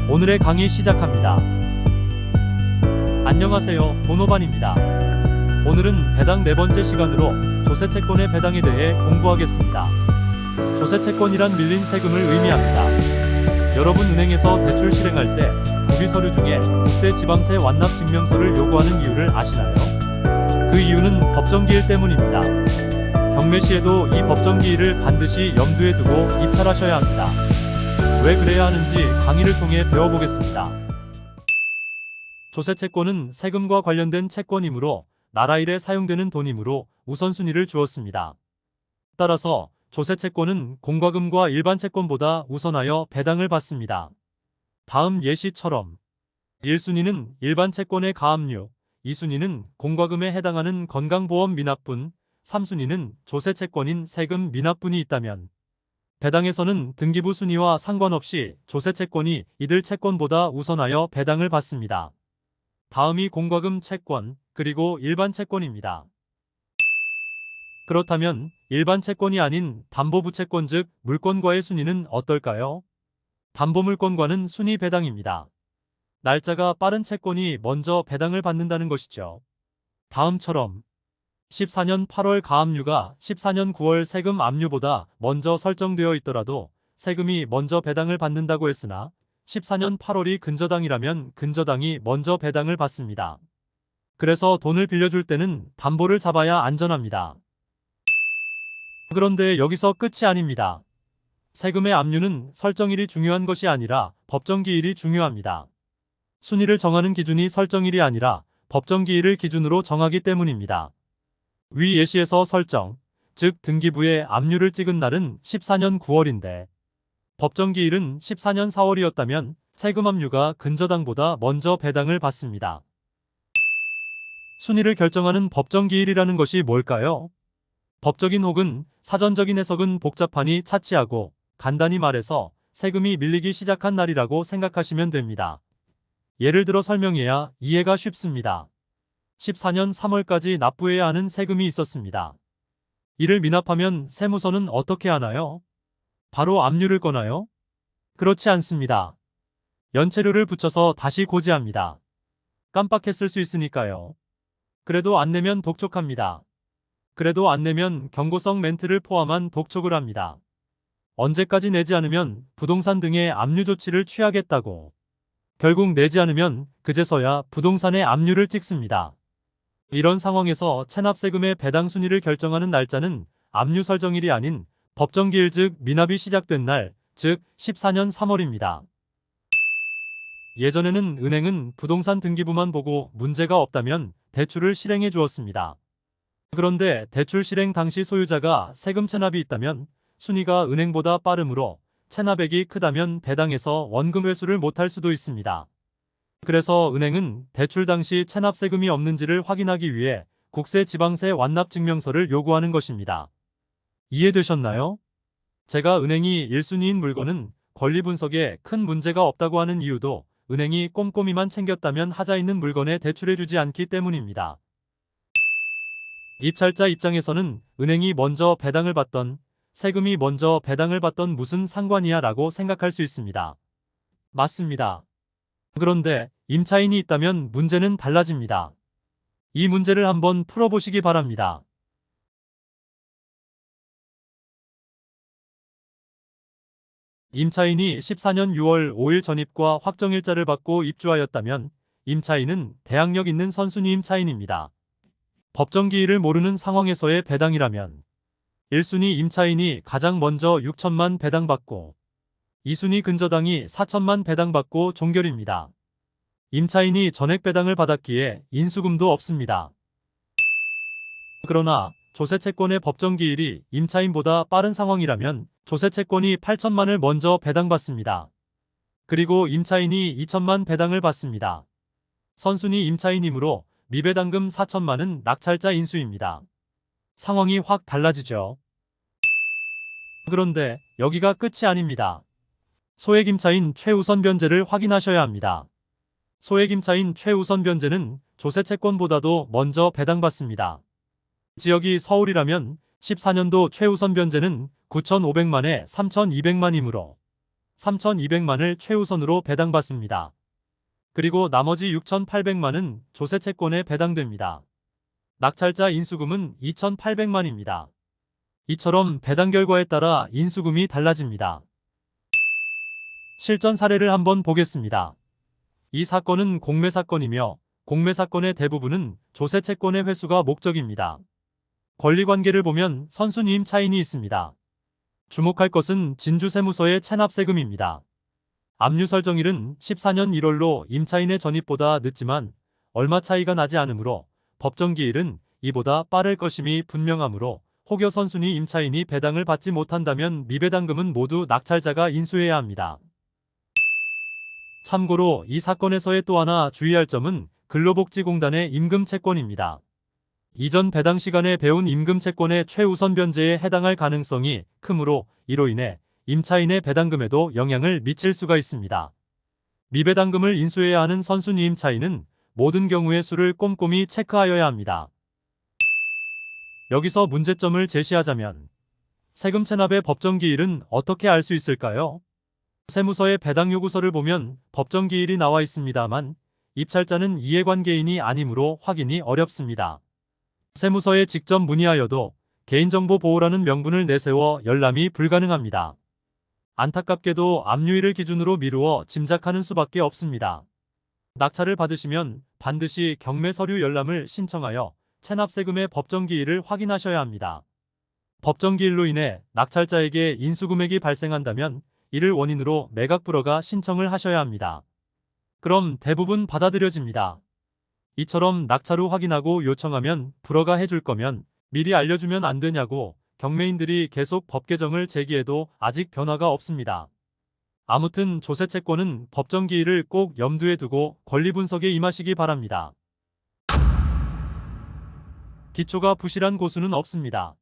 오늘의 강의 시작합니다. 안녕하세요, 도노반입니다. 오늘은 배당 네 번째 시간으로 조세채권의 배당에 대해 공부하겠습니다. 조세채권이란 밀린 세금을 의미합니다. 여러분 은행에서 대출 실행할 때 구비 서류 중에 국세 지방세 완납 증명서를 요구하는 이유를 아시나요? 그 이유는 법정기일 때문입니다. 경매 시에도 이 법정기일을 반드시 염두에 두고 입찰하셔야 합니다. 왜 그래야 하는지 강의를 통해 배워보겠습니다. 조세채권은 세금과 관련된 채권이므로 나라 일에 사용되는 돈이므로 우선순위를 주었습니다. 따라서 조세채권은 공과금과 일반 채권보다 우선하여 배당을 받습니다. 다음 예시처럼 1순위는 일반 채권의 가압류, 2순위는 공과금에 해당하는 건강보험 미납분, 3순위는 조세채권인 세금 미납분이 있다면 배당에서는 등기부 순위와 상관없이 조세채권이 이들 채권보다 우선하여 배당을 받습니다. 다음이 공과금 채권, 그리고 일반 채권입니다. 그렇다면 일반 채권이 아닌 담보부채권 즉 물권과의 순위는 어떨까요? 담보물권과는 순위 배당입니다. 날짜가 빠른 채권이 먼저 배당을 받는다는 것이죠. 다음처럼 14년 8월 가압류가 14년 9월 세금 압류보다 먼저 설정되어 있더라도 세금이 먼저 배당을 받는다고 했으나 14년 8월이 근저당이라면 근저당이 먼저 배당을 받습니다. 그래서 돈을 빌려줄 때는 담보를 잡아야 안전합니다. 그런데 여기서 끝이 아닙니다. 세금의 압류는 설정일이 중요한 것이 아니라 법정기일이 중요합니다. 순위를 정하는 기준이 설정일이 아니라 법정기일을 기준으로 정하기 때문입니다. 위 예시에서 설정, 즉 등기부에 압류를 찍은 날은 14년 9월인데 법정기일은 14년 4월이었다면 세금 압류가 근저당보다 먼저 배당을 받습니다. 순위를 결정하는 법정기일이라는 것이 뭘까요? 법적인 혹은 사전적인 해석은 복잡하니 차치하고 간단히 말해서 세금이 밀리기 시작한 날이라고 생각하시면 됩니다. 예를 들어 설명해야 이해가 쉽습니다. 14년 3월까지 납부해야 하는 세금이 있었습니다. 이를 미납하면 세무서는 어떻게 하나요? 바로 압류를 꺼나요? 그렇지 않습니다. 연체료를 붙여서 다시 고지합니다. 깜빡했을 수 있으니까요. 그래도 안 내면 독촉합니다. 그래도 안 내면 경고성 멘트를 포함한 독촉을 합니다. 언제까지 내지 않으면 부동산 등의 압류 조치를 취하겠다고. 결국 내지 않으면 그제서야 부동산에 압류를 찍습니다. 이런 상황에서 체납세금의 배당 순위를 결정하는 날짜는 압류 설정일이 아닌 법정기일 즉 미납이 시작된 날, 즉 14년 3월입니다. 예전에는 은행은 부동산 등기부만 보고 문제가 없다면 대출을 실행해 주었습니다. 그런데 대출 실행 당시 소유자가 세금 체납이 있다면 순위가 은행보다 빠르므로 체납액이 크다면 배당에서 원금 회수를 못할 수도 있습니다. 그래서 은행은 대출 당시 체납세금이 없는지를 확인하기 위해 국세 지방세 완납 증명서를 요구하는 것입니다. 이해되셨나요? 제가 은행이 1순위인 물건은 권리 분석에 큰 문제가 없다고 하는 이유도 은행이 꼼꼼히만 챙겼다면 하자 있는 물건에 대출해주지 않기 때문입니다. 입찰자 입장에서는 은행이 먼저 배당을 받던 세금이 먼저 배당을 받던 무슨 상관이야 라고 생각할 수 있습니다. 맞습니다. 그런데 임차인이 있다면 문제는 달라집니다. 이 문제를 한번 풀어보시기 바랍니다. 임차인이 14년 6월 5일 전입과 확정일자를 받고 입주하였다면 임차인은 대항력 있는 선순위 임차인입니다. 법정기일을 모르는 상황에서의 배당이라면 1순위 임차인이 가장 먼저 6천만 배당받고 2순위 근저당이 4천만 배당받고 종결입니다. 임차인이 전액 배당을 받았기에 인수금도 없습니다. 그러나 조세채권의 법정기일이 임차인보다 빠른 상황이라면 조세채권이 8천만을 먼저 배당받습니다. 그리고 임차인이 2천만 배당을 받습니다. 선순위 임차인이므로 미배당금 4천만은 낙찰자 인수입니다. 상황이 확 달라지죠. 그런데 여기가 끝이 아닙니다. 소액임차인 최우선 변제를 확인하셔야 합니다. 소액임차인 최우선 변제는 조세채권보다도 먼저 배당받습니다. 지역이 서울이라면 14년도 최우선 변제는 9,500만에 3,200만이므로 3,200만을 최우선으로 배당받습니다. 그리고 나머지 6,800만은 조세 채권에 배당됩니다. 낙찰자 인수금은 2,800만입니다. 이처럼 배당 결과에 따라 인수금이 달라집니다. 실전 사례를 한번 보겠습니다. 이 사건은 공매 사건이며 공매 사건의 대부분은 조세 채권의 회수가 목적입니다. 권리관계를 보면 선순위임 차인이 있습니다. 주목할 것은 진주세무서의 체납세금입니다. 압류 설정일은 14년 1월로 임차인의 전입보다 늦지만 얼마 차이가 나지 않으므로 법정기일은 이보다 빠를 것임이 분명하므로 혹여 선순위 임차인이 배당을 받지 못한다면 미배당금은 모두 낙찰자가 인수해야 합니다. 참고로 이 사건에서의 또 하나 주의할 점은 근로복지공단의 임금채권입니다. 이전 배당 시간에 배운 임금채권의 최우선 변제에 해당할 가능성이 크므로 이로 인해 임차인의 배당금에도 영향을 미칠 수가 있습니다. 미배당금을 인수해야 하는 선순위 임차인은 모든 경우의 수를 꼼꼼히 체크하여야 합니다. 여기서 문제점을 제시하자면 세금 체납의 법정기일은 어떻게 알 수 있을까요? 세무서의 배당 요구서를 보면 법정기일이 나와 있습니다만 입찰자는 이해관계인이 아니므로 확인이 어렵습니다. 세무서에 직접 문의하여도 개인정보 보호라는 명분을 내세워 열람이 불가능합니다. 안타깝게도 압류일을 기준으로 미루어 짐작하는 수밖에 없습니다. 낙찰을 받으시면 반드시 경매 서류 열람을 신청하여 체납세금의 법정기일을 확인하셔야 합니다. 법정기일로 인해 낙찰자에게 인수금액이 발생한다면 이를 원인으로 매각 불허가 신청을 하셔야 합니다. 그럼 대부분 받아들여집니다. 이처럼 낙찰 후 확인하고 요청하면 불허가 해줄 거면 미리 알려주면 안 되냐고 경매인들이 계속 법 개정을 제기해도 아직 변화가 없습니다. 아무튼 조세채권은 법정기일을 꼭 염두에 두고 권리 분석에 임하시기 바랍니다. 기초가 부실한 고수는 없습니다.